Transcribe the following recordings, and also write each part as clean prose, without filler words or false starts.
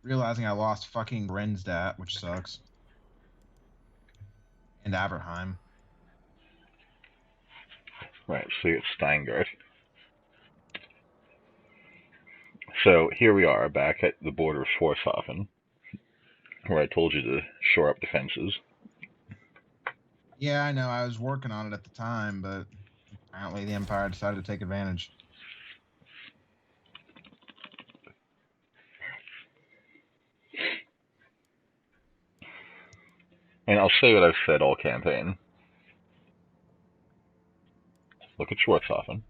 Realizing I lost fucking Brensdat, which sucks. And Averheim. Right, so it's Steingart. So here we are, back at the border of Schwarzhofen, where I told you to shore up defenses. Yeah, I know. I was working on it at the time, but apparently the Empire decided to take advantage. And I'll say what I've said all campaign. Look at Schwarzhofen.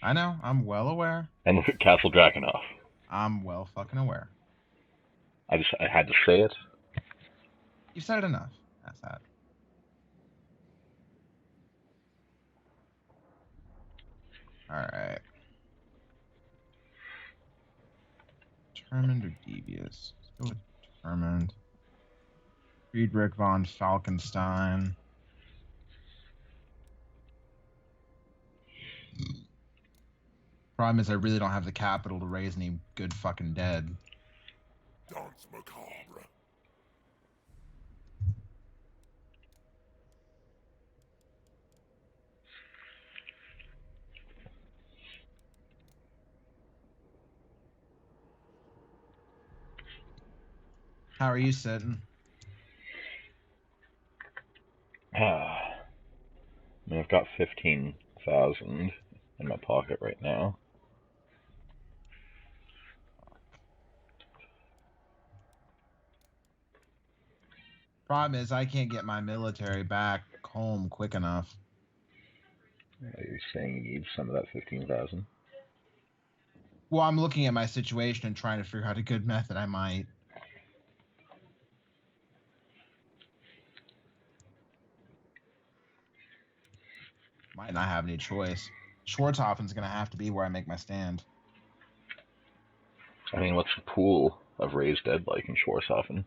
I know. I'm well aware. And look at Castle Drakenhof. I'm well fucking aware. I had to say it. You've said it enough. That's that. Alright. Determined or devious? Let's go with determined. Friedrich von Falkenstein. Problem is, I really don't have the capital to raise any good fucking dead. Dance macabre. How are you sitting? I mean, I've got 15,000 in my pocket right now. Problem is, I can't get my military back home quick enough. You're saying you need some of that 15,000? Well, I'm looking at my situation and trying to figure out a good method I might. Might not have any choice. Schwarzhofen's going to have to be where I make my stand. I mean, what's the pool of raised dead like in Schwarzhofen?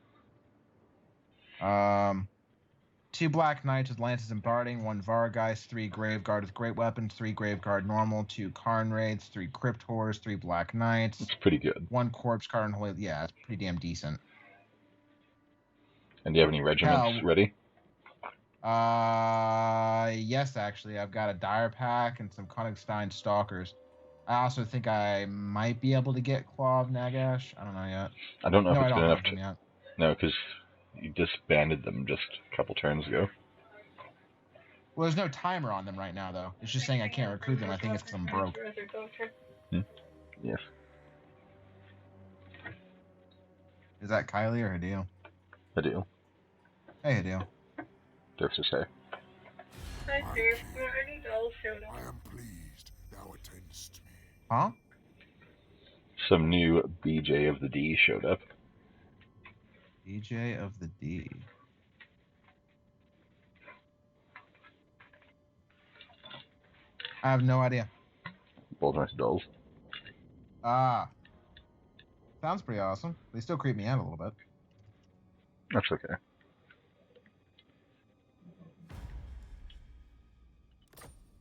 2 Black Knights with Lances and Barding, 1 Vargeist, 3 Graveguard with Great Weapons, 3 Graveguard Normal, 2 Karn Raids, 3 Crypt Horrors, 3 Black Knights. It's pretty good. 1 Corpse Card and Holy. Yeah, it's pretty damn decent. And do you have any regiments ready? Yes, actually. I've got a Dire Pack and some Königstein Stalkers. I also think I might be able to get Claw of Nagash. I don't know yet. I don't know if No, I it's don't good have enough them to... yet. No, because you disbanded them just a couple turns ago. Well, there's no timer on them right now, though. It's just saying I can't recruit them. I think it's because I'm broke. Yes. Is that Kylie or Hideo? Hideo. Hey, Hideo. Derf to say. Hi, Derf. Any dolls showed up? I am pleased thou attendest me. Huh? Some new BJ of the D showed up. DJ of the D. I have no idea. Both nice dolls. Ah. Sounds pretty awesome. They still creep me out a little bit. That's okay.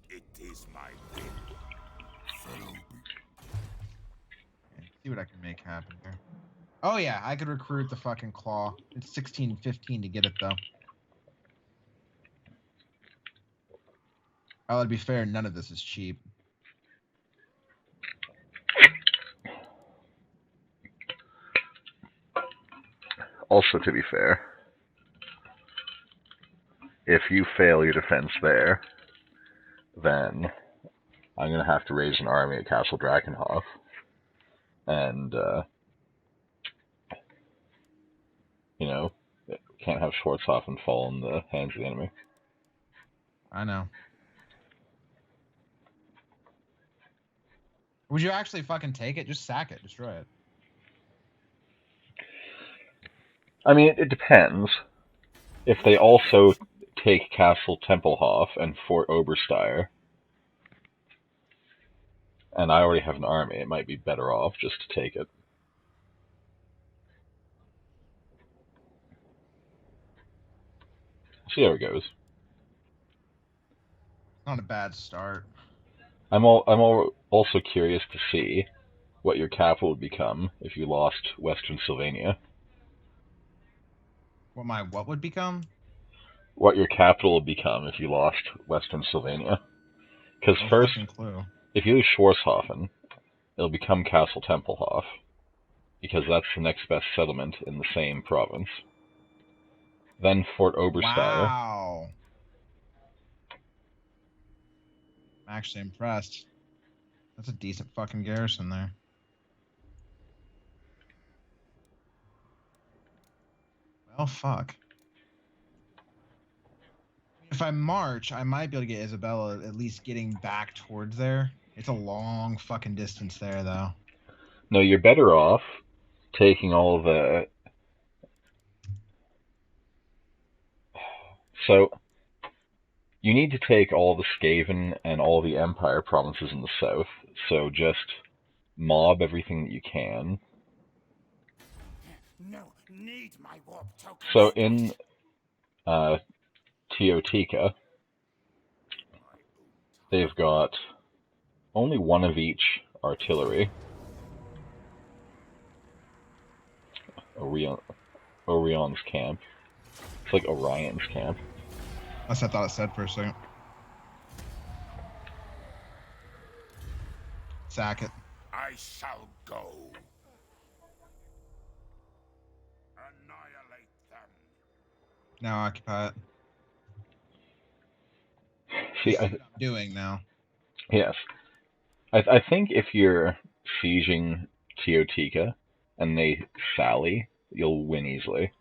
It is my will. Fellow Okay, see what I can make happen here. Oh, yeah. I could recruit the fucking Claw. It's 16.15 to get it, though. Oh, to be fair, none of this is cheap. Also, to be fair, if you fail your defense there, then I'm going to have to raise an army at Castle Drakenhof. And, you know, can't have Schwarzhofen fall in the hands of the enemy. I know. Would you actually fucking take it? Just sack it. Destroy it. I mean, it depends. If they also take Castle Tempelhof and Fort Oberstyre, and I already have an army, it might be better off just to take it. See how it goes. Not a bad start. I'm also curious to see what your capital would become if you lost Western Sylvania. What would become? What your capital would become if you lost Western Sylvania. Because No first, fucking clue. if you lose Schwarzhofen, it'll become Castle Tempelhof, because that's the next best settlement in the same province. Then Fort Obersteyr. Wow. I'm actually impressed. That's a decent fucking garrison there. Well, fuck. If I march, I might be able to get Isabella at least getting back towards there. It's a long fucking distance there, though. No, you're better off taking all the... So, you need to take all the Skaven and all the Empire provinces in the south, so just mob everything that you can. No, need my warp token. So in Teotika, they've got only one of each artillery. Orion's camp. It's like Orion's camp. That's what I thought it said for a second. Sack it. I shall go. Annihilate them. Now occupy it. See, This is what I'm doing now. Yes. I think if you're sieging Teotika and they sally, you'll win easily.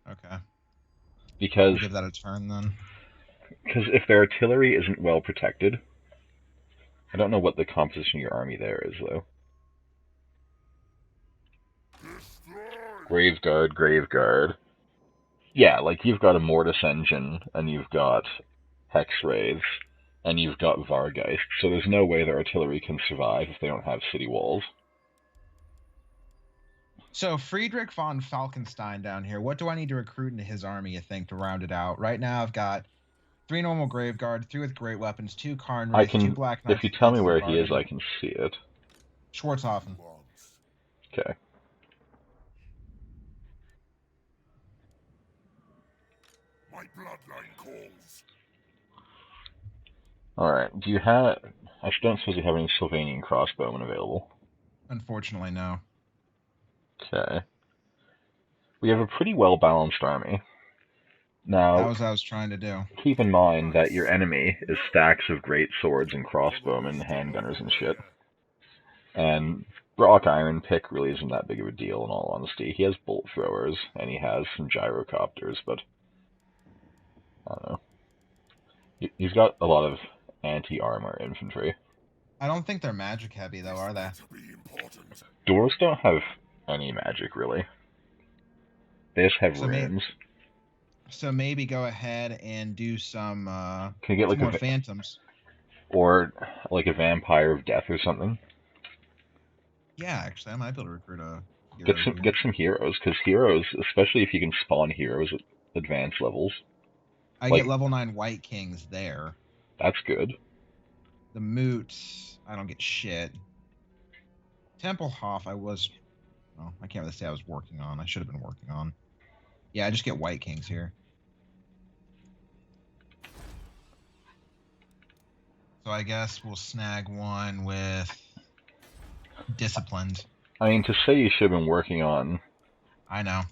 Okay. Because We'll give that a turn then. if their artillery isn't well protected, I don't know what the composition of your army there is, though. Graveguard. Yeah, like you've got a Mortis engine, and you've got Hex Wraiths, and you've got Vargeist, so there's no way their artillery can survive if they don't have city walls. So Friedrich von Falkenstein down here, what do I need to recruit into his army, you think, to round it out? Right now I've got 3 normal Graveguard, 3 with great weapons, 2 Karn Wraiths, 2 Black Knights. If you tell me where he is, I can see it. Schwarzhofen. Okay. My bloodline calls. Alright, do you have... I don't suppose you have any Sylvanian crossbowmen available. Unfortunately, no. Okay. We have a pretty well-balanced army. Now, That was what I was trying to do. keep in mind that your enemy is stacks of great swords and crossbowmen, handgunners and shit. And Brock Iron Pick really isn't that big of a deal, in all honesty. He has bolt throwers, and he has some gyrocopters, but... I don't know. He's got a lot of anti-armor infantry. I don't think they're magic heavy, though, are they? Dwarves don't have any magic, really. They just have runes. So maybe go ahead and do some, Can you get like more phantoms. Or like a vampire of death or something? Yeah, actually, I might be able to recruit a Get hero. some heroes, because heroes, especially if you can spawn heroes at advanced levels. I get level 9 White Kings there. That's good. The Moots, I don't get shit. Tempelhof, I can't really say I was working on. I should have been working on. Yeah, I just get White Kings here. So I guess we'll snag one with Disciplined. I mean, to say you should have been working on I know.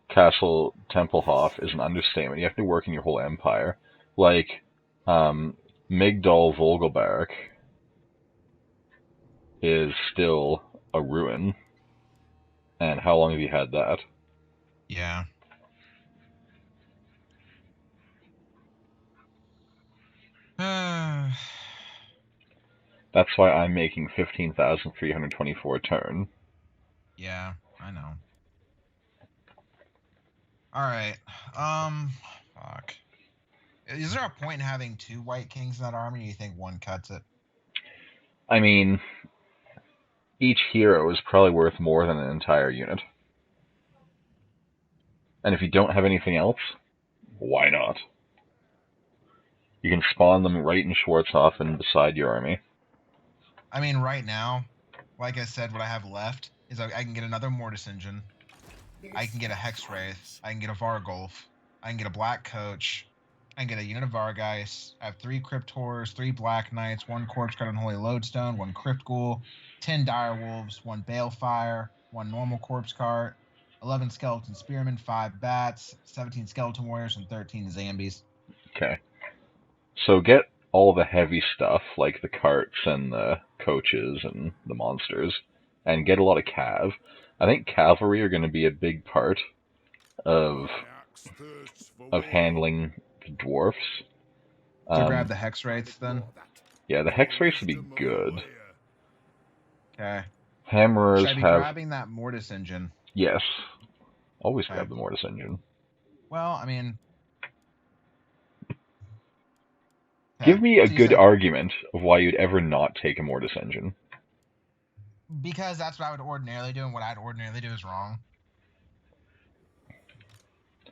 Castle Tempelhof is an understatement. You have to work in your whole empire. Like, Migdal Vogelbark is still a ruin. And how long have you had that? Yeah. That's why I'm making 15,324 a turn. Yeah, I know. Alright. Fuck. Is there a point in having 2 White Kings in that army, or do you think one cuts it? I mean, each hero is probably worth more than an entire unit. And if you don't have anything else, why not? You can spawn them right in Schwarzhofen beside your army. I mean, right now, like I said, what I have left is I can get another Mortis Engine. I can get a Hex Wraith. I can get a Vargulf. I can get a Black Coach. I can get a unit of Vargeist. I have 3 Cryptors, 3 Black Knights, 1 Corpse Guard Unholy Lodestone, 1 Crypt Ghoul, 10 Dire Wolves, 1 Balefire, 1 normal Corpse Cart, 11 Skeleton Spearmen, 5 Bats, 17 Skeleton Warriors, and 13 Zombies. Okay. So get all the heavy stuff, like the carts and the coaches and the monsters, and get a lot of cav. I think cavalry are going to be a big part of handling the dwarfs. So grab the Hex Wraiths then? Yeah, the Hex Wraiths would be good. Okay. Hammerers Should I be grabbing that Mortis Engine? Yes. Always grab the Mortis Engine. Well, I mean... Give me a good argument of why you'd ever not take a Mortis Engine. Because that's what I would ordinarily do, and what I'd ordinarily do is wrong.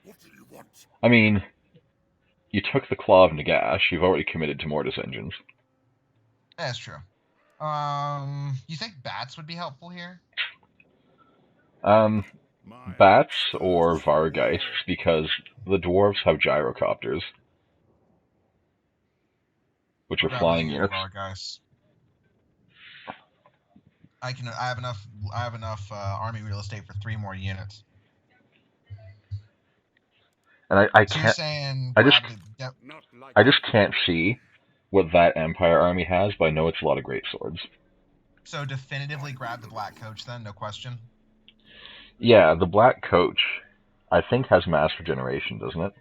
What do you want? I mean, you took the Claw of Nagash, you've already committed to Mortis Engines. That's true. You think bats would be helpful here? Bats or Vargeists, because the dwarves have gyrocopters, which are flying units. Vargeists. I have enough army real estate for 3 more units. And I can't. You're saying I just can't see what that Empire army has, but I know it's a lot of great swords. So definitively grab the Black Coach then, no question? Yeah, the Black Coach, I think, has mass regeneration, doesn't it?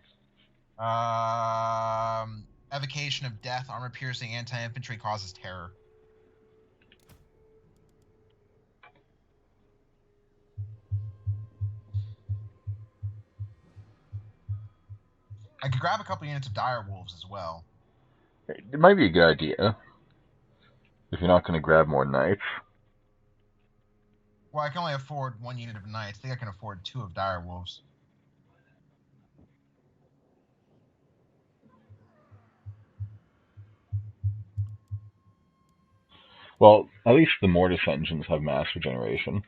Evocation of Death, Armor Piercing, Anti-Infantry, causes terror. I could grab a couple units of Dire Wolves as well. It might be a good idea, if you're not going to grab more Knights. Well, I can only afford 1 unit of Knights. I think I can afford 2 of Dire Wolves. Well, at least the Mortis Engines have mass regeneration.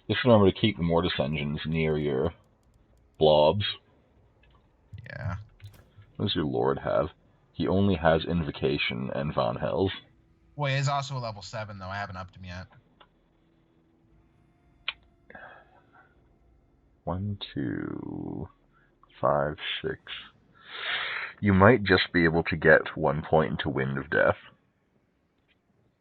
Just remember to keep the Mortis Engines near your blobs. Yeah. What does your Lord have? He only has Invocation and Von Hells. Well, he is also a level 7, though. I haven't upped him yet. 1, 2, 5, 6. You might just be able to get 1 point into Wind of Death.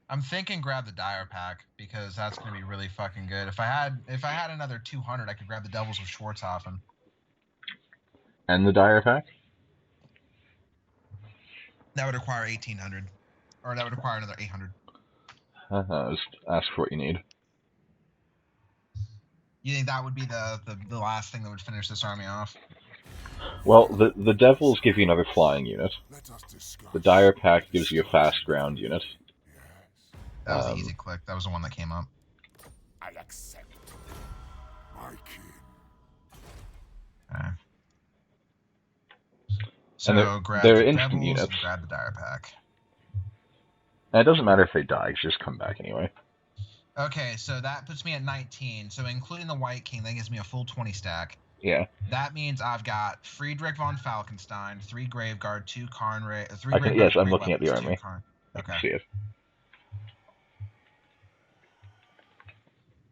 I'm thinking grab the Dire Pack, because that's going to be really fucking good. If I had another 200, I could grab the Devils of Schwarzhofen. And the Dire Pack? That would require 1,800. Or that would require another 800. Just ask for what you need. You think that would be the last thing that would finish this army off? Well, the Devils give you another flying unit. The Dire Pack gives you a fast ground unit. That was an easy click. That was the one that came up. I accept. My king. Okay. So grab they're the instant Devils units. and grab the Dire Pack. And it doesn't matter if they die, just come back anyway. Okay, so that puts me at 19. So including the White King, that gives me a full 20 stack. Yeah. That means I've got Friedrich von Falkenstein, 3 Graveguard, 2 Karnray, 3 Graveguard. Yes, I'm looking at the army. I can see it.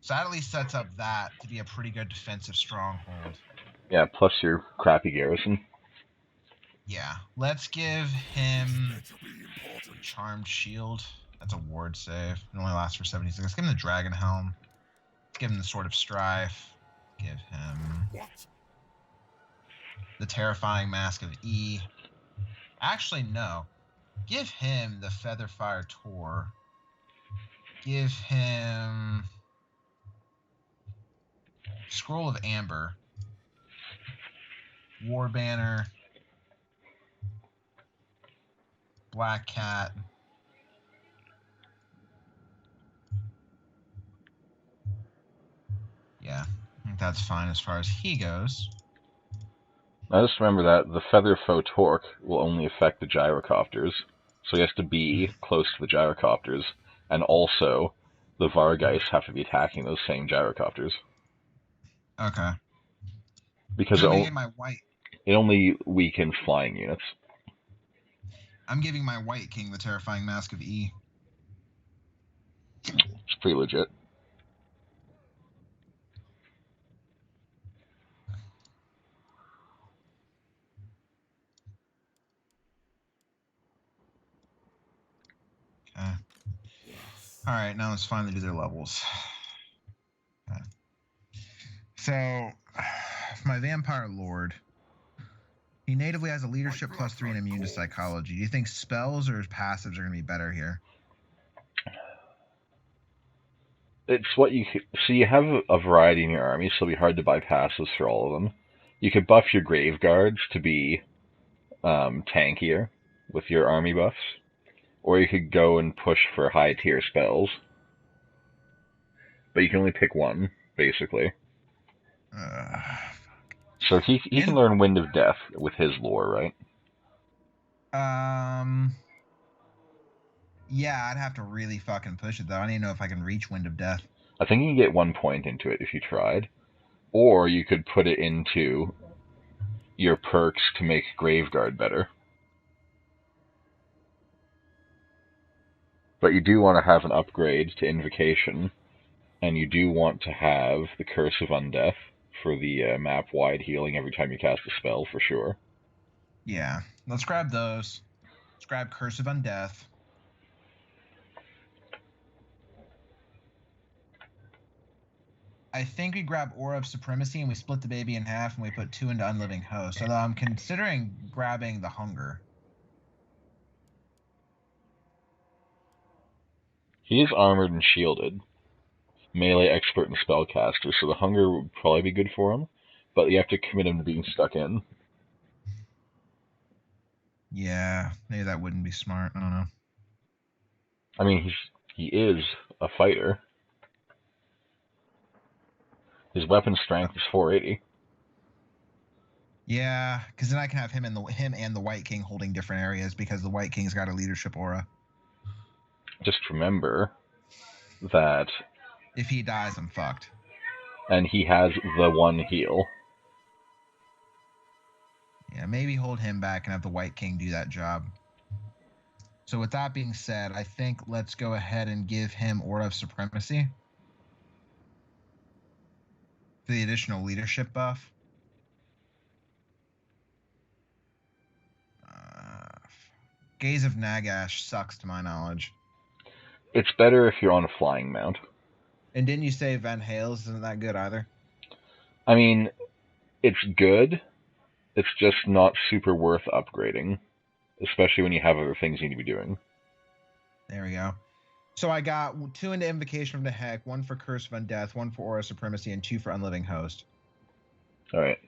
So that at least sets up that to be a pretty good defensive stronghold. Yeah, plus your crappy garrison. Yeah. Let's give him Charmed Shield. That's a ward save. It only lasts for 76. Let's give him the Dragon Helm. Let's give him the Sword of Strife. Give him the Terrifying Mask of E. Actually, no. Give him the Featherfire Tor. Give him Scroll of Amber. War Banner. Black Cat. Yeah, I think that's fine as far as he goes. Now just remember that the Feather Foe Torque will only affect the gyrocopters, so he has to be close to the gyrocopters. and also the Vargeist have to be attacking those same gyrocopters. Okay. Because I'm gonna give my white. it only weakens flying units. I'm giving my White King the terrifying mask of E. It's pretty legit. Okay. Alright, now let's finally do their levels. Okay. So, my Vampire Lord. He natively has a leadership +3 and immune to psychology. Do you think spells or passives are going to be better here? It's what you so you have a variety in your army, so it'll be hard to buy passes for all of them. You could buff your Grave Guards to be tankier with your army buffs, or you could go and push for high tier spells. But you can only pick one, basically. So he can learn Wind of Death with his lore, right? Yeah, I'd have to really fucking push it though. I don't even know if I can reach Wind of Death. I think you can get 1 point into it if you tried. Or you could put it into your perks to make Graveguard better. But you do want to have an upgrade to Invocation, and you do want to have the Curse of Undeath for the map-wide healing every time you cast a spell, for sure. Yeah, let's grab those. Let's grab Curse of Undeath. I think we grab Aura of Supremacy and we split the baby in half and we put 2 into Unliving Host. Although I'm considering grabbing the Hunger. He is armored and shielded. Melee expert and spellcaster, so the Hunger would probably be good for him, but you have to commit him to being stuck in. Yeah, maybe that wouldn't be smart. I don't know. I mean, he is a fighter. His weapon strength is 480. Yeah, because then I can have him and the White King holding different areas because the White King's got a leadership aura. Just remember that if he dies, I'm fucked. And he has the 1 heal. Yeah, maybe hold him back and have the White King do that job. So with that being said, I think let's go ahead and give him Aura of Supremacy. For the additional leadership buff. Gaze of Nagash sucks to my knowledge. It's better if you're on a flying mount. And didn't you say Van Hales isn't that good either? I mean, it's good. It's just not super worth upgrading. Especially when you have other things you need to be doing. There we go. So I got 2 into Invocation of the Heck, 1 for Curse of Undeath, 1 for Aura of Supremacy, and 2 for Unliving Host. Alright.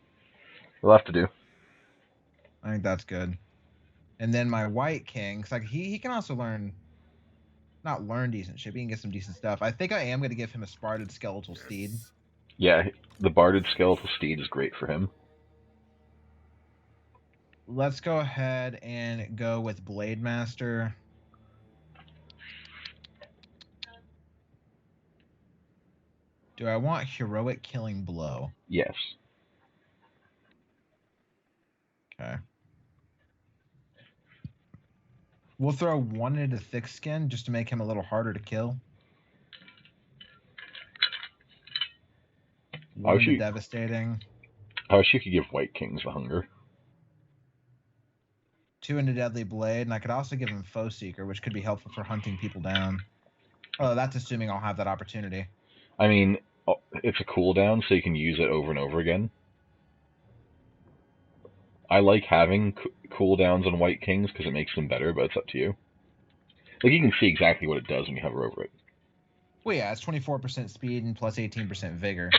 We'll have to do. I think that's good. And then my White King, cause like he can also not learn decent shit, but he can get some decent stuff. I think I am going to give him a Sparted Skeletal Steed. Yeah, the Barded Skeletal Steed is great for him. Let's go ahead and go with Blade Master. Do I want Heroic Killing Blow? Yes. Okay. We'll throw 1 into Thick Skin just to make him a little harder to kill. 1 into Devastating. I wish you could give White Kings the Hunger. 2 into Deadly Blade, and I could also give him Foe Seeker, which could be helpful for hunting people down. Oh, that's assuming I'll have that opportunity. I mean, it's a cooldown, so you can use it over and over again. I like having cooldowns on White Kings because it makes them better, but it's up to you. Like, you can see exactly what it does when you hover over it. Well, yeah, it's 24% speed and plus 18% vigor.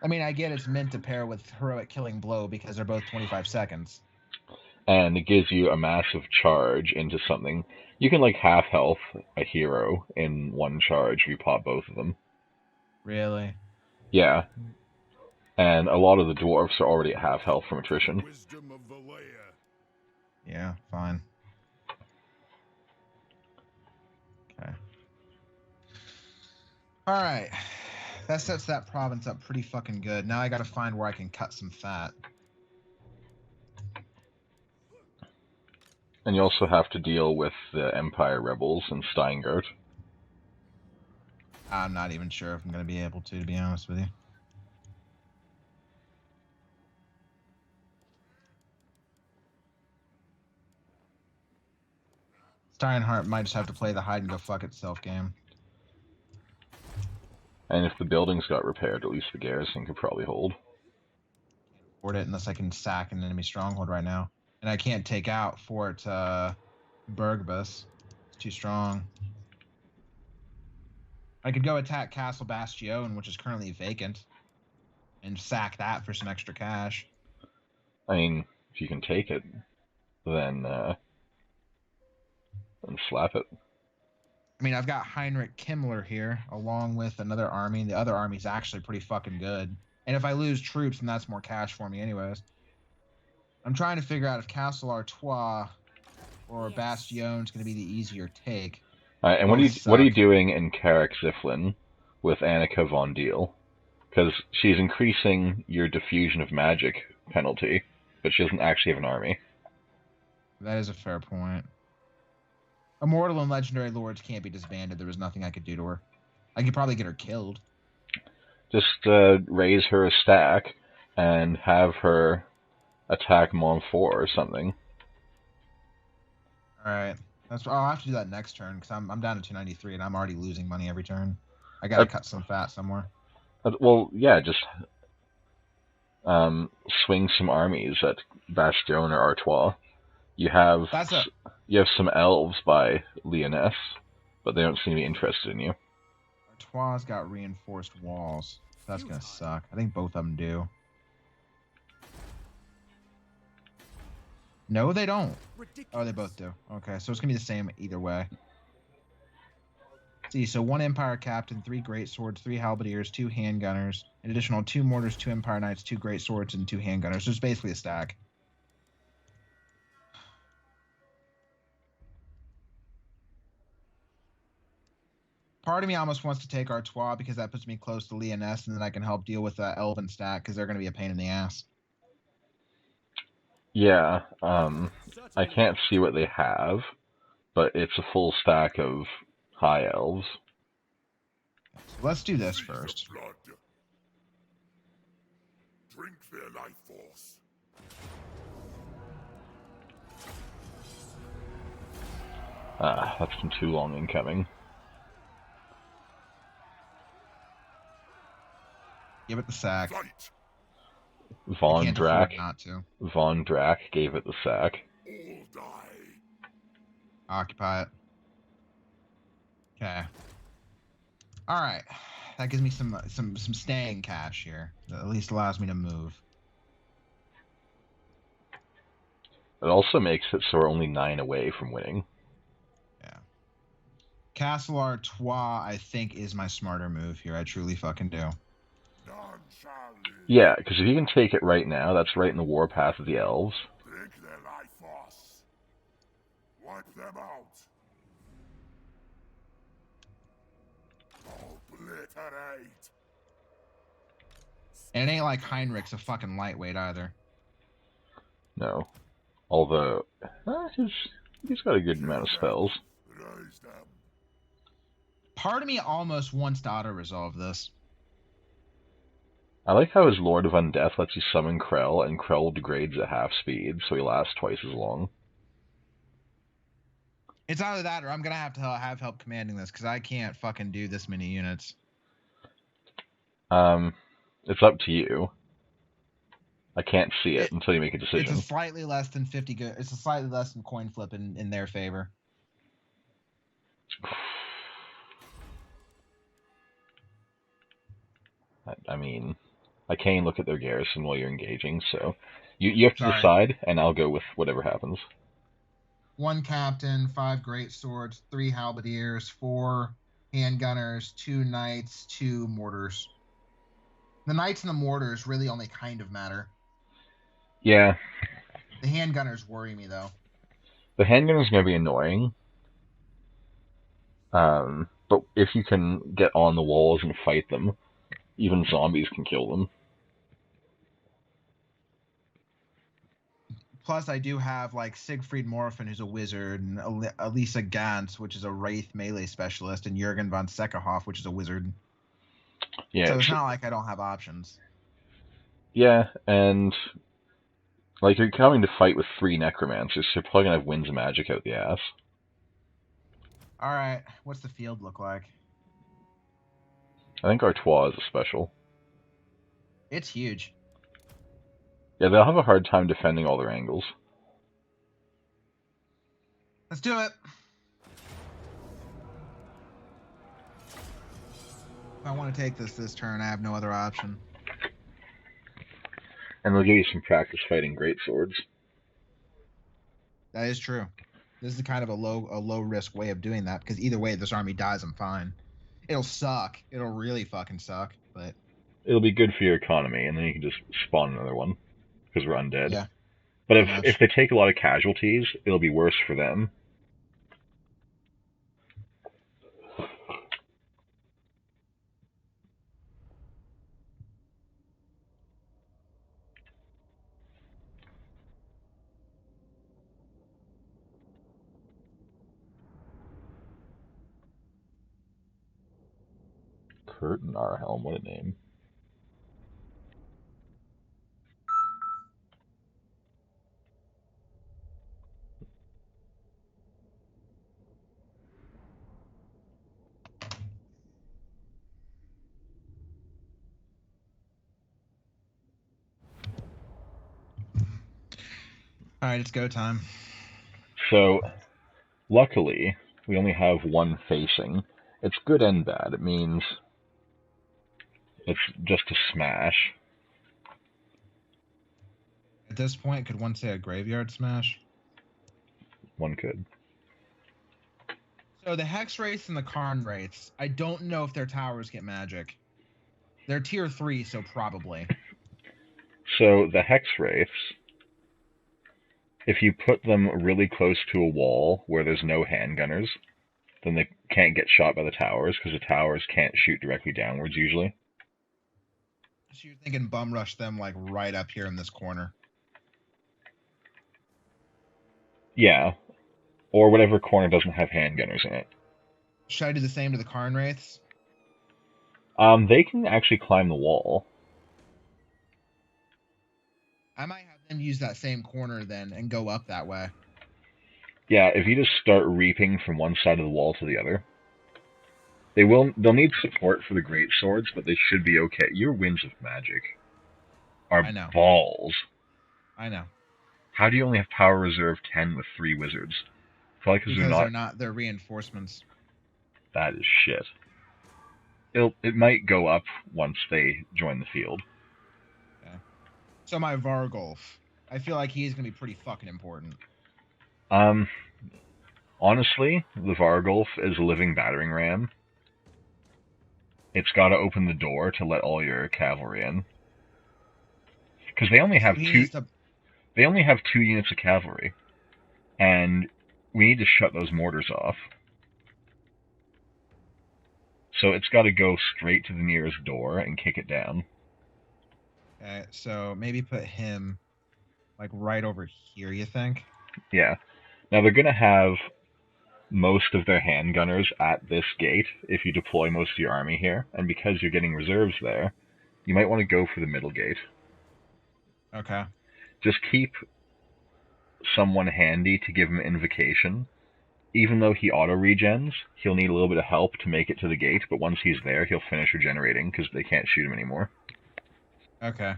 I mean, I get it's meant to pair with Heroic Killing Blow because they're both 25 seconds. And it gives you a massive charge into something. You can, like, half health a hero in 1 charge if you pop both of them. Really? Yeah. And a lot of the dwarves are already at half health from attrition. Yeah, fine. Okay. Alright. That sets that province up pretty fucking good. Now I gotta find where I can cut some fat. And you also have to deal with the Empire rebels in Steingart. I'm not even sure if I'm gonna be able to be honest with you. Steinhardt might just have to play the hide and go fuck itself game. And if the buildings got repaired, at least the garrison could probably hold. Afford it unless I can sack an enemy stronghold right now. And I can't take out Fort Bergbus. It's too strong. I could go attack Castle Bastion, which is currently vacant, and sack that for some extra cash. I mean, if you can take it, then slap it. I mean, I've got Heinrich Himmler here, along with another army. The other army's actually pretty fucking good. And if I lose troops, then that's more cash for me anyways. I'm trying to figure out if Castle Artois or Bastion's going to be the easier take. Alright, and what are you doing in Carrick Ziflin with Annika von Deal? Because she's increasing your diffusion of magic penalty, but she doesn't actually have an army. That is a fair point. Immortal and Legendary Lords can't be disbanded. There was nothing I could do to her. I could probably get her killed. Just raise her a stack and have her attack Montfort or something. Alright. I'll have to do that next turn, because I'm down to 293, and I'm already losing money every turn. I gotta cut some fat somewhere. Well, yeah, just swing some armies at Bastion or Artois. You have some elves by Lyonesse, but they don't seem to be interested in you. Artois got reinforced walls. That's gonna suck. I think both of them do. No, they don't. Oh, they both do. Okay, so it's gonna be the same either way. See, so 1 Empire Captain, 3 Great Swords, 3 Halberdiers, 2 Handgunners, an additional 2 Mortars, 2 Empire Knights, 2 Great Swords, and 2 Handgunners. So it's basically a stack. Part of me almost wants to take Artois because that puts me close to Lyonesse, and then I can help deal with the Elven stack because they're going to be a pain in the ass. Yeah, I can't see what they have, but it's a full stack of high elves. So let's do this first. Drink their life force. That's been too long incoming. Give it the sack. Fight. Von Drack. Not to. Von Drack gave it the sack. All die. Occupy it. Okay. All right. That gives me some staying cash here. That at least allows me to move. It also makes it so we're only 9 away from winning. Yeah. Castle Artois, I think, is my smarter move here. I truly fucking do. None shall live. Yeah, because if you can take it right now, that's right in the warpath of the elves. Drink their life force. Wipe them out. Obliterate. And it ain't like Heinrich's a fucking lightweight either. No. Although, he's got a good amount of spells. Raise them. Part of me almost wants to auto-resolve this. I like how his Lord of Undeath lets you summon Krell, and Krell degrades at half speed, so he lasts twice as long. It's either that or I'm going to have help commanding this, because I can't fucking do this many units. It's up to you. I can't see it until you make a decision. It's a slightly less than 50 good. It's a slightly less than coin flip in their favor. I mean, I can't look at their garrison while you're engaging, so you have to decide, and I'll go with whatever happens. 1 captain, 5 great swords, 3 halberdiers, 4 handgunners, 2 knights, 2 mortars. The knights and the mortars really only kind of matter. Yeah. The handgunners worry me, though. The handgun is going to be annoying, but if you can get on the walls and fight them, even zombies can kill them. Plus, I do have like Siegfried Morphin, who's a wizard, and Elisa Gantz, which is a Wraith melee specialist, and Jurgen von Seckerhoff, which is a wizard. Yeah, So it's not like I don't have options. Yeah, and like you're coming to fight with 3 necromancers, so you're probably gonna have winds of magic out the ass. All right, what's the field look like? I think Artois is a special. It's huge. Yeah, they'll have a hard time defending all their angles. Let's do it. If I want to take this turn, I have no other option. And they'll give you some practice fighting greatswords. That is true. This is kind of a low risk way of doing that, because either way, if this army dies, I'm fine. It'll suck. It'll really fucking suck, but It'll be good for your economy, and then you can just spawn another one, because we're undead. yeah. But if they take a lot of casualties, it'll be worse for them. Kurt Narhelm, what a name. All right, it's go time. So, luckily, we only have one facing. It's good and bad. It means it's just a smash. At this point, could one say a graveyard smash? One could. So the Hex Wraiths and the Karn Wraiths, I don't know if their towers get magic. They're tier 3, so probably. So the Hex Wraiths, if you put them really close to a wall where there's no handgunners, then they can't get shot by the towers, because the towers can't shoot directly downwards usually. So you're thinking bum rush them like right up here in this corner. Yeah. Or whatever corner doesn't have handgunners in it. Should I do the same to the Karn Wraiths? They can actually climb the wall. I might have them use that same corner then and go up that way. Yeah, if you just start reaping from one side of the wall to the other. They'll need support for the great swords, but they should be okay. Your winds of magic are balls. I know. How do you only have power reserve 10 with 3 wizards? Probably because they're reinforcements. That is shit. It might go up once they join the field. Okay. So my Vargolf, I feel like he's gonna be pretty fucking important. Honestly, the Vargolf is a living battering ram. It's got to open the door to let all your cavalry in, because they only have They only have 2 units of cavalry, and we need to shut those mortars off. So it's got to go straight to the nearest door and kick it down. Okay, so maybe put him like right over here, you think? Yeah. Now they're going to have most of their handgunners at this gate if you deploy most of your army here, and because you're getting reserves there, you might want to go for the middle gate. Okay. Just keep someone handy to give him invocation. Even though he auto-regens, he'll need a little bit of help to make it to the gate, but once he's there, he'll finish regenerating because they can't shoot him anymore. Okay.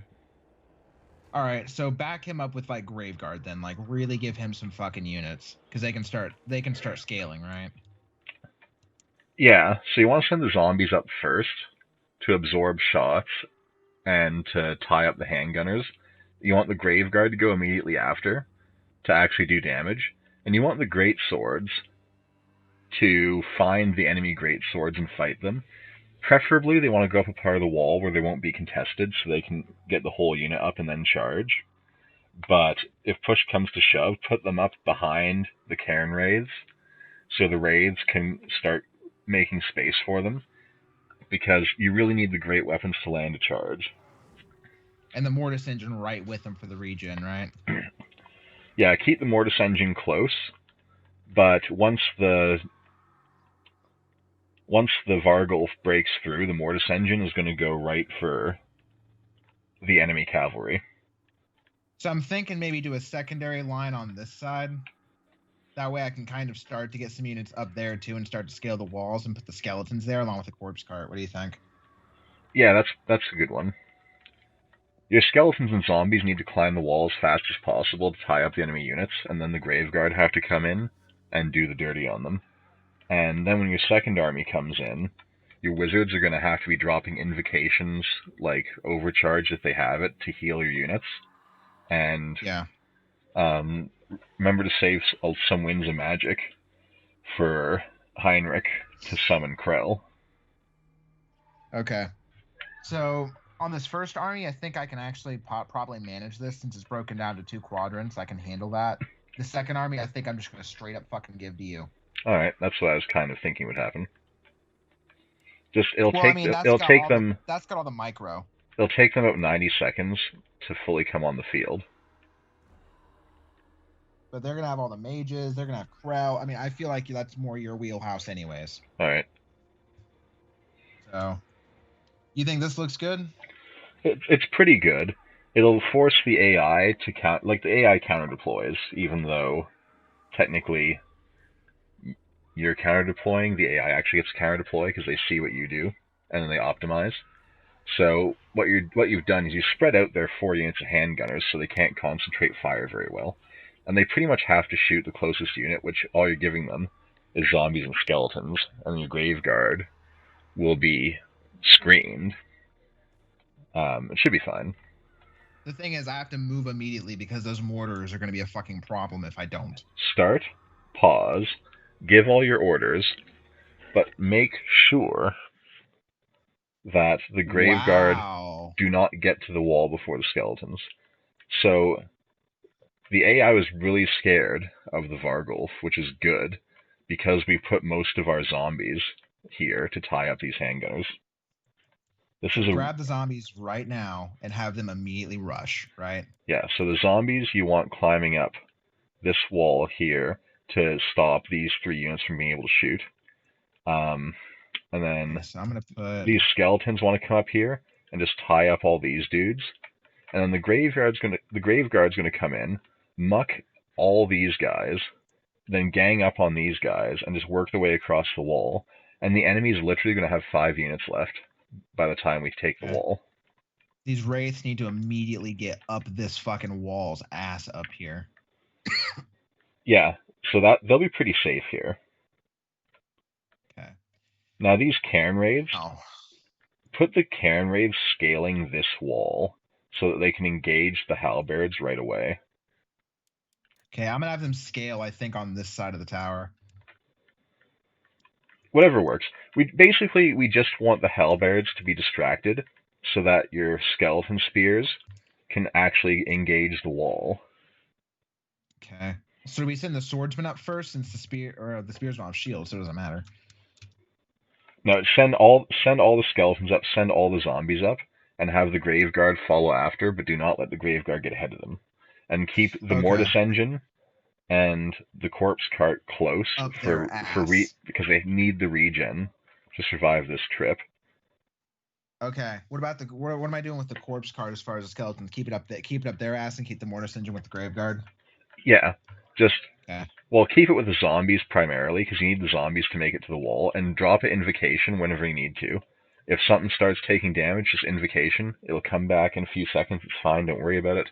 Alright, so back him up with like Graveguard then, like really give him some fucking units, because they can start scaling, right? Yeah, so you want to send the zombies up first to absorb shots and to tie up the handgunners. You want the Graveguard to go immediately after to actually do damage. And you want the great swords to find the enemy great swords and fight them. Preferably, they want to go up a part of the wall where they won't be contested, so they can get the whole unit up and then charge. but if push comes to shove, put them up behind the cairn raids, so the raids can start making space for them, because you really need the great weapons to land a charge. And the mortis engine right with them for the regen, right? Yeah, keep the mortis engine close, but once the Vargulf breaks through, the mortis engine is going to go right for the enemy cavalry. So I'm thinking maybe do a secondary line on this side. That way I can kind of start to get some units up there too and start to scale the walls and put the skeletons there along with the corpse cart. What do you think? Yeah, that's a good one. Your skeletons and zombies need to climb the wall as fast as possible to tie up the enemy units, and then the Graveguard have to come in and do the dirty on them. And then when your second army comes in, your wizards are going to have to be dropping invocations, like overcharge if they have it, to heal your units. And yeah, remember to save some winds of magic for Heinrich to summon Krell. Okay. So on this first army, I think I can actually probably manage this since it's broken down to 2 quadrants. I can handle that. The second army, I think I'm just going to straight up fucking give to you. Alright, that's what I was kind of thinking would happen. Just That's got all the micro. It'll take them about 90 seconds to fully come on the field. But they're gonna have all the mages. They're gonna have Krell. I mean, I feel like that's more your wheelhouse, anyways. All right. So, you think this looks good? It's pretty good. It'll force the AI to count, like the AI counter deploys, even though technically you're counter deploying. The AI actually gets counter deploy because they see what you do and then they optimize. So what you've done is you spread out their 4 units of handgunners so they can't concentrate fire very well, and they pretty much have to shoot the closest unit, which all you're giving them is zombies and skeletons, and your Graveguard will be screened. It should be fine. The thing is, I have to move immediately because those mortars are going to be a fucking problem if I don't. Start, pause, give all your orders, but make sure that the Graveguard do not get to the wall before the skeletons. So the AI was really scared of the Vargulf, which is good, because we put most of our zombies here to tie up these handgunners. Grab the zombies right now and have them immediately rush, right? Yeah, so the zombies you want climbing up this wall here to stop these 3 units from being able to shoot. And then so I'm gonna put... these skeletons want to come up here and just tie up all these dudes. And then the Graveguard's gonna come in, muck all these guys, then gang up on these guys and just work their way across the wall. And the enemy's literally gonna have 5 units left by the time we take the wall. These wraiths need to immediately get up this fucking wall's ass up here. Yeah, so they'll be pretty safe here. Okay. Now these cairn raids, put the cairn raids scaling this wall so that they can engage the halberds right away. Okay, I'm gonna have them scale, I think, on this side of the tower. Whatever works. We just want the halberds to be distracted so that your skeleton spears can actually engage the wall. Okay. So do we send the swordsman up first since the spears don't have shields, so it doesn't matter? No, send all the skeletons up, send all the zombies up, and have the Graveguard follow after, but do not let the Graveguard get ahead of them. And keep the mortis engine and the corpse cart close because they need the regen to survive this trip. Okay. What about what am I doing with the corpse cart as far as the skeletons? Keep it up their ass and keep the mortis engine with the Graveguard? Yeah. Well, keep it with the zombies primarily, because you need the zombies to make it to the wall, and drop an invocation whenever you need to. If something starts taking damage, just invocation. It'll come back in a few seconds. It's fine. Don't worry about it.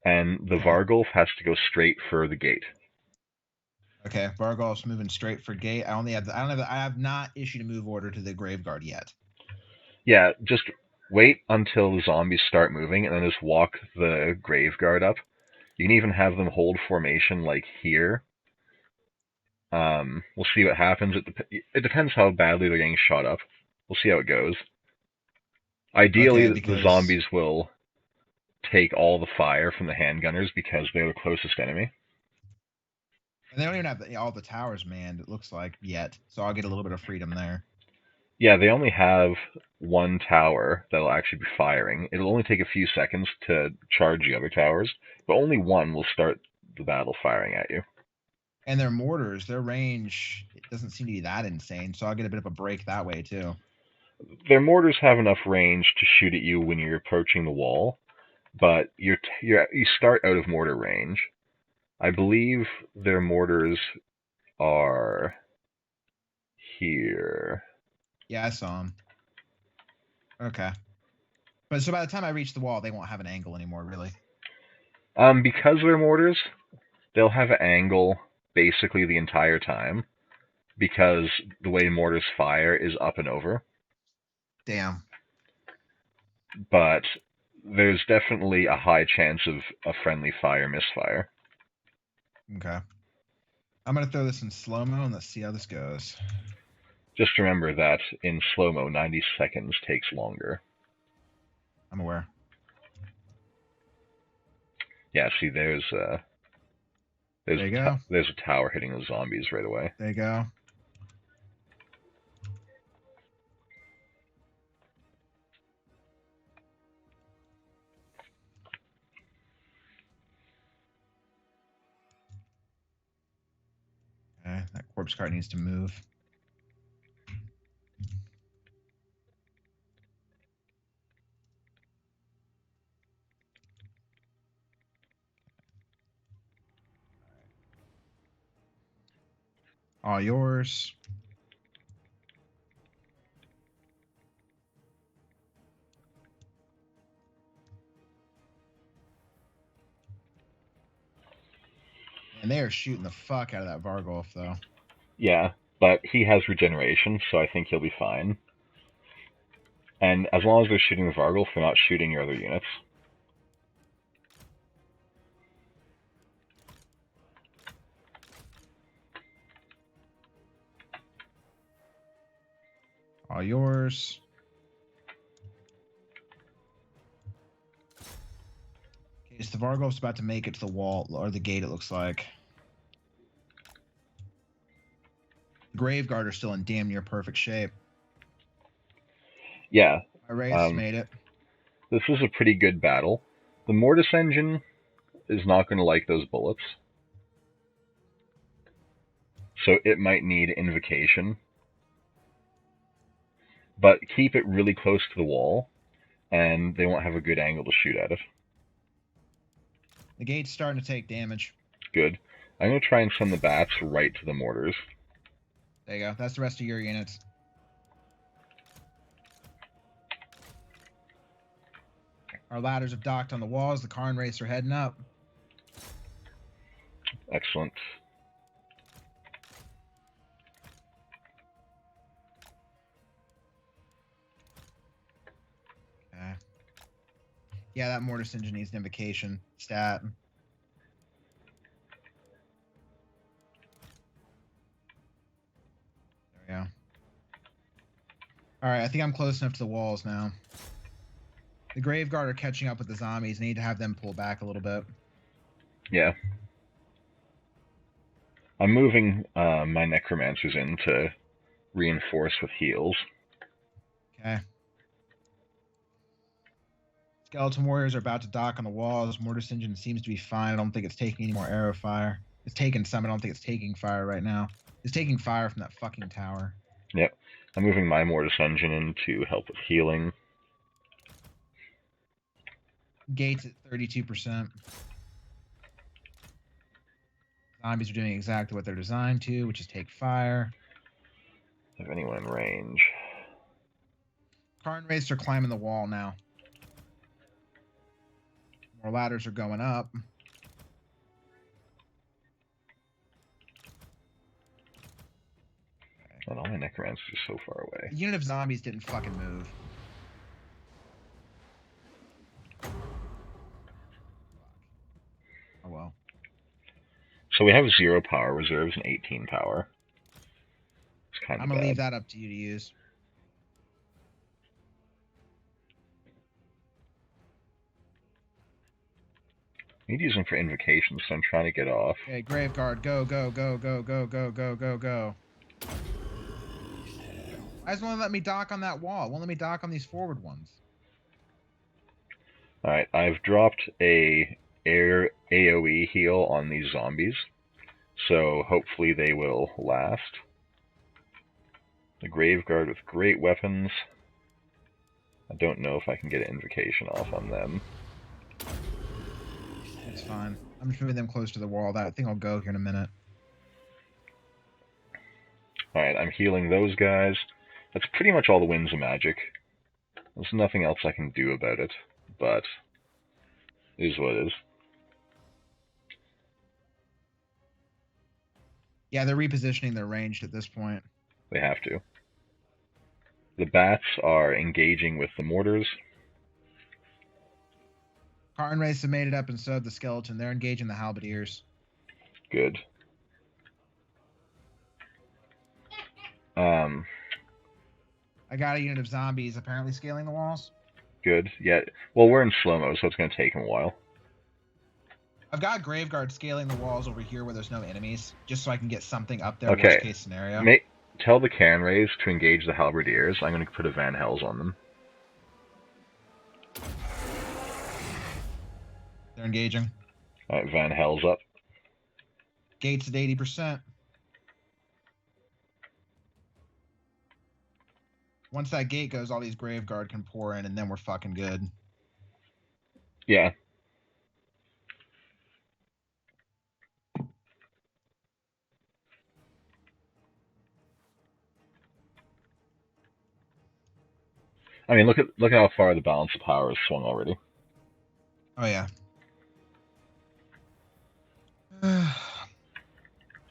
And the Vargulf has to go straight for the gate. Okay, Vargulf's moving straight for gate. I have not issued a move order to the Graveguard yet. Yeah, just wait until the zombies start moving, and then just walk the Graveguard up. You can even have them hold formation like here. We'll see what happens. It depends how badly they're getting shot up. We'll see how it goes. Ideally, the zombies will take all the fire from the handgunners because they're the closest enemy. And they don't even have all the towers manned, it looks like, yet. So I'll get a little bit of freedom there. Yeah, they only have one tower that'll actually be firing. It'll only take a few seconds to charge the other towers, but only one will start the battle firing at you. And their mortars, their range, it doesn't seem to be that insane, so I'll get a bit of a break that way, too. Their mortars have enough range to shoot at you when you're approaching the wall, but you start out of mortar range. I believe their mortars are here. Yeah, I saw them. Okay. But so by the time I reach the wall, they won't have an angle anymore, really. Because they're mortars, they'll have an angle basically the entire time, because the way mortars fire is up and over. Damn. But there's definitely a high chance of a friendly fire misfire. Okay. I'm going to throw this in slow-mo and let's see how this goes. Just remember that in slow-mo, 90 seconds takes longer. I'm aware. Yeah, see, there's There you go. there's a tower hitting the zombies right away. There you go. Okay, that corpse cart needs to move. All yours. And they are shooting the fuck out of that Vargolf, though. Yeah, but he has regeneration, so I think he'll be fine. And as long as they're shooting the Vargolf, they're not shooting your other units. All yours. Okay, so the Vargolf's about to make it to the wall, or the gate, it looks like. The Graveguard are still in damn near perfect shape. Yeah. My Wraiths made it. This is a pretty good battle. The Mortis engine is not going to like those bullets. So it might need invocation. But keep it really close to the wall, and they won't have a good angle to shoot at it. The gate's starting to take damage. Good. I'm going to try and send the bats right to the mortars. There you go. That's the rest of your units. Our ladders have docked on the walls. The Karn Wraiths are heading up. Excellent. Okay. Yeah, that Mortis engine needs an invocation stat. There we go. Alright, I think I'm close enough to the walls now. The Graveguard are catching up with the zombies. I need to have them pull back a little bit. Yeah. I'm moving my Necromancers in to reinforce with heals. Okay. Skeleton Warriors are about to dock on the walls. Mortis engine seems to be fine. I don't think it's taking any more arrow fire. It's taking some. I don't think it's taking fire right now. It's taking fire from that fucking tower. Yep. I'm moving my Mortis engine in to help with healing. Gates at 32%. Zombies are doing exactly what they're designed to, which is take fire. Have anyone in range? Karn Wraiths are climbing the wall now. More ladders are going up. And all my Necromancers are so far away. The unit of zombies didn't fucking move. Oh well. So we have 0 power reserves and 18 power. It's kind of I'm bad. gonna leave that up to you to use. need to use them for invocations, so I'm trying to get off. Okay, Graveguard, go, go, go, go, go, go, go, go, go. I just want to let me dock on that wall. It won't let me dock on these forward ones. Alright, I've dropped a air AoE heal on these zombies, so hopefully they will last. The Graveguard with great weapons. I don't know if I can get an invocation off on them. It's fine. I'm just moving them close to the wall. That thing will go here in a minute. Alright, I'm healing those guys. That's pretty much all the winds of magic. There's nothing else I can do about it, but it is what it is. Yeah, they're repositioning their ranged at this point. They have to. The bats are engaging with the mortars. Karn Race have made it up and so have the skeleton. They're engaging the halberdiers. Good. I got a unit of zombies apparently scaling the walls. Good. Yeah. Well, we're in slow-mo, so it's going to take them a while. I've got Graveguard scaling the walls over here where there's no enemies, just so I can get something up there, Okay. worst case scenario. Tell the Canrays to engage the halberdiers. I'm going to put a Van Hells on them. They're engaging. Alright, Van Hells up. Gates at 80%. Once that gate goes, all these Graveguard can pour in, and then we're fucking good. Yeah. I mean, look at how far the balance of power has swung already. Oh yeah.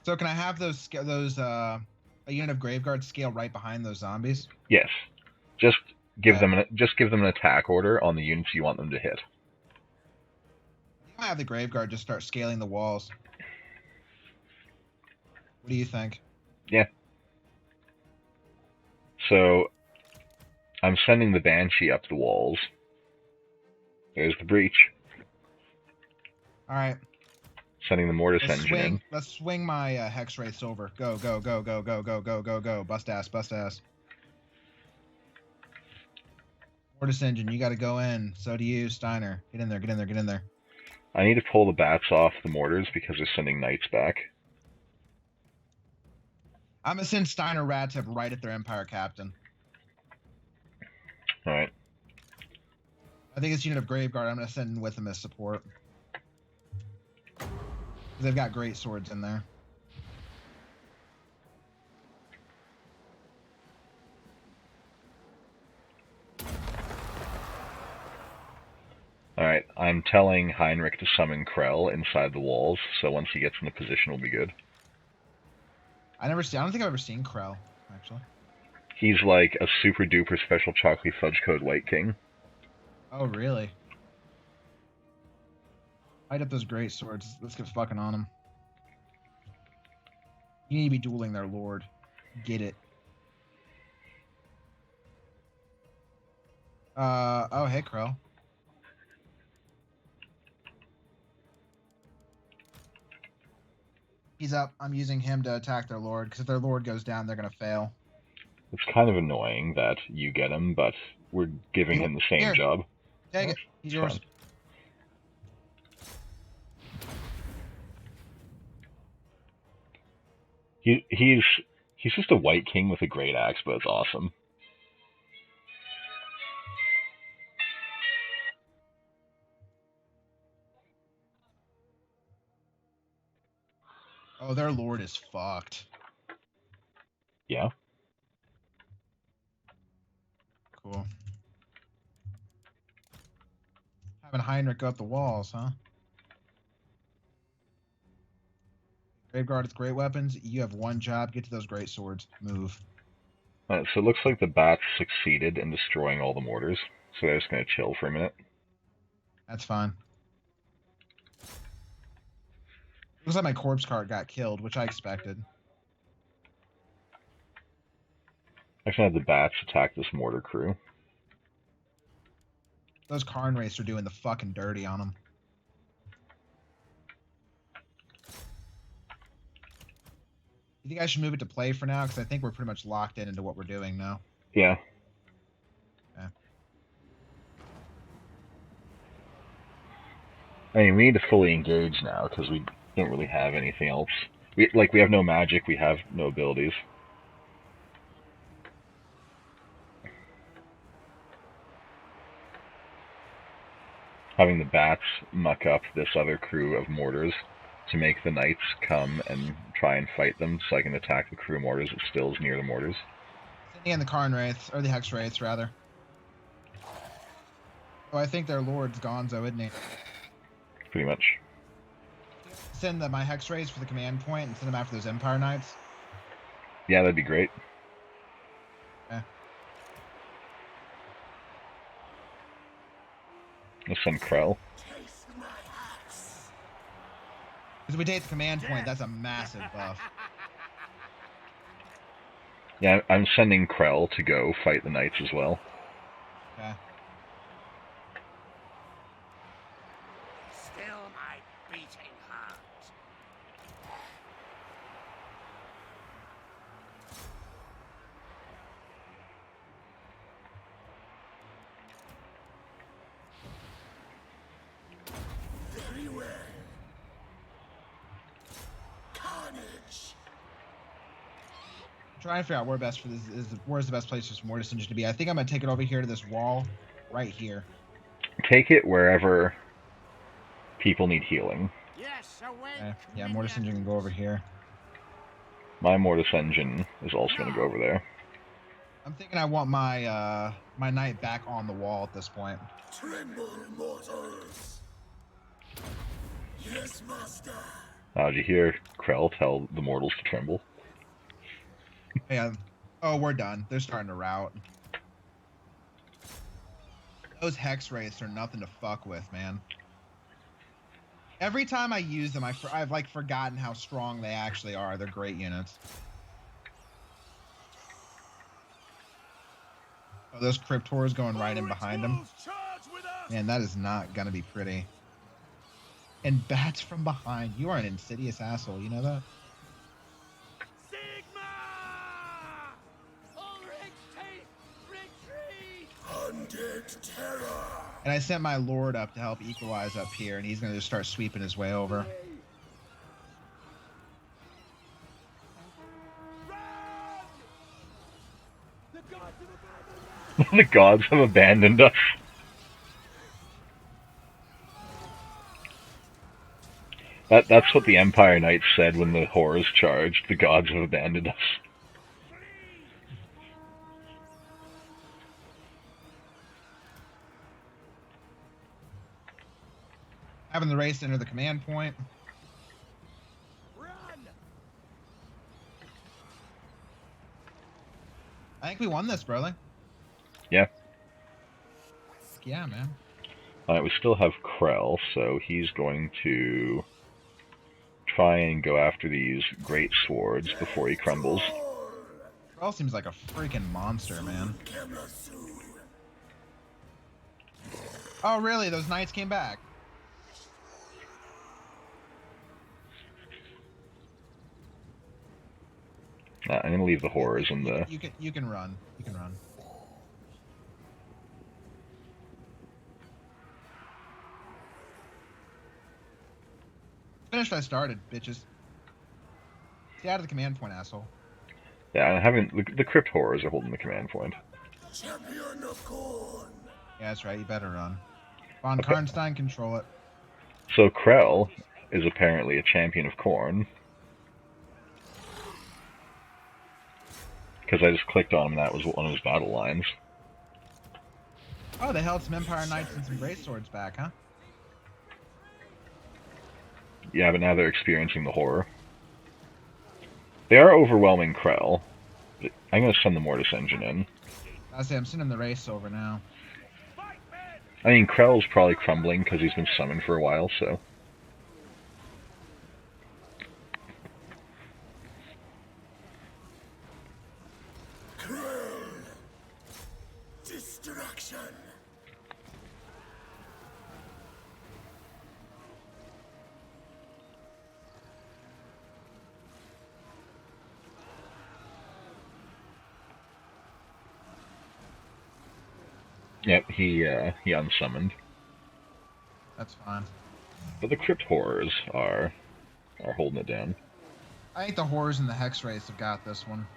So can I have a unit of Graveguard scale right behind those zombies? Yes. Just give them an attack order on the units you want them to hit. I have the Graveguard just start scaling the walls. What do you think? Yeah. So I'm sending the Banshee up the walls. There's the breach. All right. Sending the Mortis engine in. Let's swing my Hex Wraiths over. Go, go, go, go, go, go, go, go, go. Bust ass, bust ass. Mortis engine, you got to go in. So do you, Steiner. Get in there, get in there, get in there. I need to pull the bats off the mortars because they're sending knights back. I'm going to send Steiner Radtip right at their Empire Captain. Alright. I think it's unit of Graveguard. I'm going to send with them as support. They've got great swords in there. Alright, I'm telling Heinrich to summon Krell inside the walls, so once he gets in the position, we'll be good. I don't think I've ever seen Krell, actually. He's like a super duper special chocolate fudge code White King. Oh, really? Light up those great swords. Let's get fucking on them. You need to be dueling their lord. Get it. Oh, hey, Krell. He's up. I'm using him to attack their lord, because if their lord goes down, they're going to fail. It's kind of annoying that you get him, but we're giving him the same job. Take it. He's yours. Fine. He's just a White King with a great axe, but it's awesome. Oh, their lord is fucked. Yeah. Cool. Having Heinrich go up the walls, huh? Graveguard with great weapons. You have one job. Get to those great swords. Move. So it looks like the bats succeeded in destroying all the mortars, so they're just going to chill for a minute. That's fine. Looks like my corpse cart got killed, which I expected. I can have the bats attack this mortar crew. Those Karn Wraiths are doing the fucking dirty on them. You think I should move it to play for now? Because I think we're pretty much locked in into what we're doing now. Yeah. Okay. I mean, we need to fully engage now because we don't really have anything else. We have no magic, we have no abilities. Having the bats muck up this other crew of mortars to make the knights come and try and fight them so I can attack the crew of mortars that still is near the mortars. Sending in the Karn Wraiths, or the Hex Wraiths, rather. Oh, I think their Lord's Gonzo, isn't he? Pretty much. Send my Hex Wraiths for the command point and send them after those Empire Knights. Yeah, that'd be great. Okay. Let's send Krell. Because if we take the command point, that's a massive buff. Yeah, I'm sending Krell to go fight the knights as well. Okay. Still my beating heart. Very well. Carnage. Trying to figure out where best for this is. Where's the best place for some more Mortis to be? I think I'm gonna take it over here to this wall, right here. Take it wherever people need healing. Yes, awake. Okay. Yeah, Mortis can go over here. My Mortis engine is also going to go over there. I'm thinking I want my my knight back on the wall at this point. Tremble, mortals. Yes, master. Did you hear Krell tell the mortals to tremble? Yeah. Oh, we're done. They're starting to rout. Those Hex Wraiths are nothing to fuck with, man. Every time I use them, I've like forgotten how strong they actually are. They're great units. Oh, those Cryptors going right in behind them. Man, that is not gonna be pretty. And bats from behind. You are an insidious asshole. You know that? Sigma! Retreat! Undead terror! And I sent my Lord up to help equalize up here, and he's gonna just start sweeping his way over. The gods have abandoned us. That's what the Empire Knights said when the horrors charged. The gods have abandoned us. Having the race enter the command point. Run! I think we won this, brother. Yeah. Yeah, man. We still have Krell, so he's going to try and go after these great swords before he crumbles. Krell seems like a freaking monster, man. Oh, really? Those knights came back. I'm gonna leave the horrors in the. You can run. You can run. Finish what I started, bitches. Stay out of the command point, asshole. Yeah, I'm having the crypt horrors are holding the command point. Champion of Corn. Yeah, that's right. You better run. Von Karnstein, control it. So Krell is apparently a champion of Corn. Because I just clicked on him and that was one of his battle lines. Oh, they held some Empire Knights and some Great Swords back, huh? Yeah, but now they're experiencing the horror. They are overwhelming Krell. I'm going to send the Mortis engine in. I say I'm sending the race over now. I mean, Krell's probably crumbling because he's been summoned for a while, so... Destruction. Yep, he unsummoned. That's fine. But the Crypt Horrors are holding it down. I think the Horrors and the Hex Wraiths have got this one.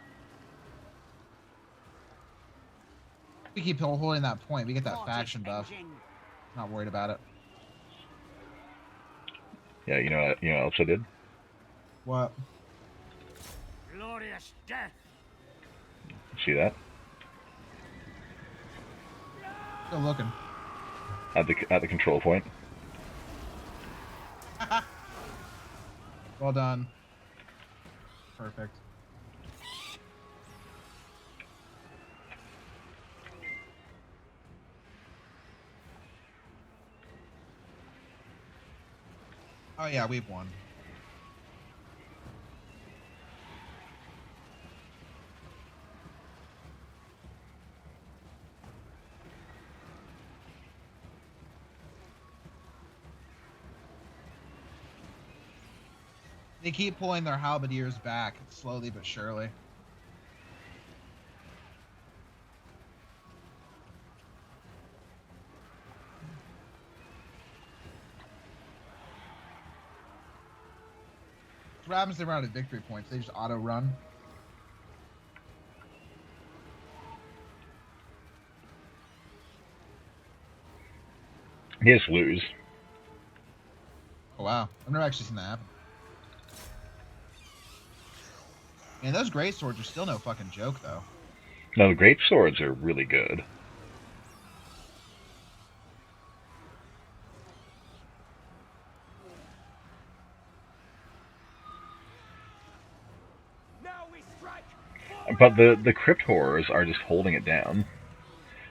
We keep holding that point. We get that faction buff. Not worried about it. Yeah, you know what else I did? What? Glorious death. See that? Still looking. At the control point. Well done. Perfect. Oh yeah, we've won. They keep pulling their halberdiers back, slowly but surely. What happens if they run out of victory points? They just auto-run. He just lose. Oh wow, I've never actually seen that happen. Man, those great swords are still no fucking joke, though. No, the great swords are really good. Now we strike. But the Crypt Horrors are just holding it down.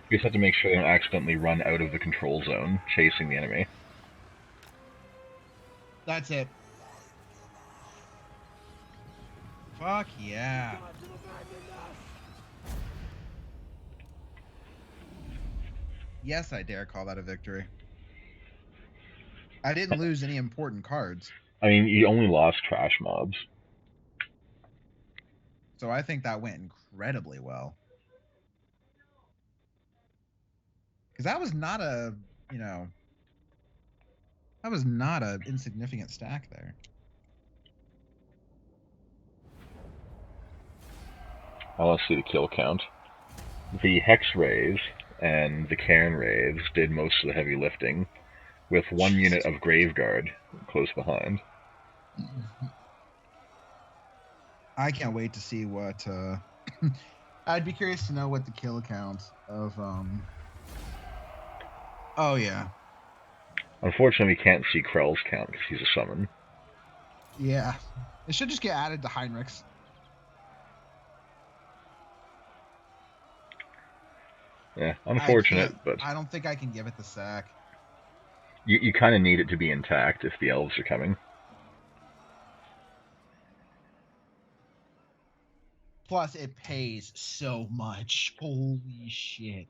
You just have to make sure they don't accidentally run out of the control zone, chasing the enemy. That's it. Fuck yeah. Yes, I dare call that a victory. I didn't lose any important cards. I mean, you only lost trash mobs. So I think that went incredibly well. Because that was not a, that was not an insignificant stack there. I want to see the kill count. The Hex Rays and the Cairn Rays did most of the heavy lifting, with one unit of Graveguard close behind. I can't wait to see what. I'd be curious to know what the kill count of. Oh yeah. Unfortunately, we can't see Krell's count because he's a summon. Yeah, it should just get added to Heinrich's. Yeah, unfortunate, but I don't think I can give it the sack. you kind of need it to be intact if the elves are coming. Plus, it pays so much. Holy shit.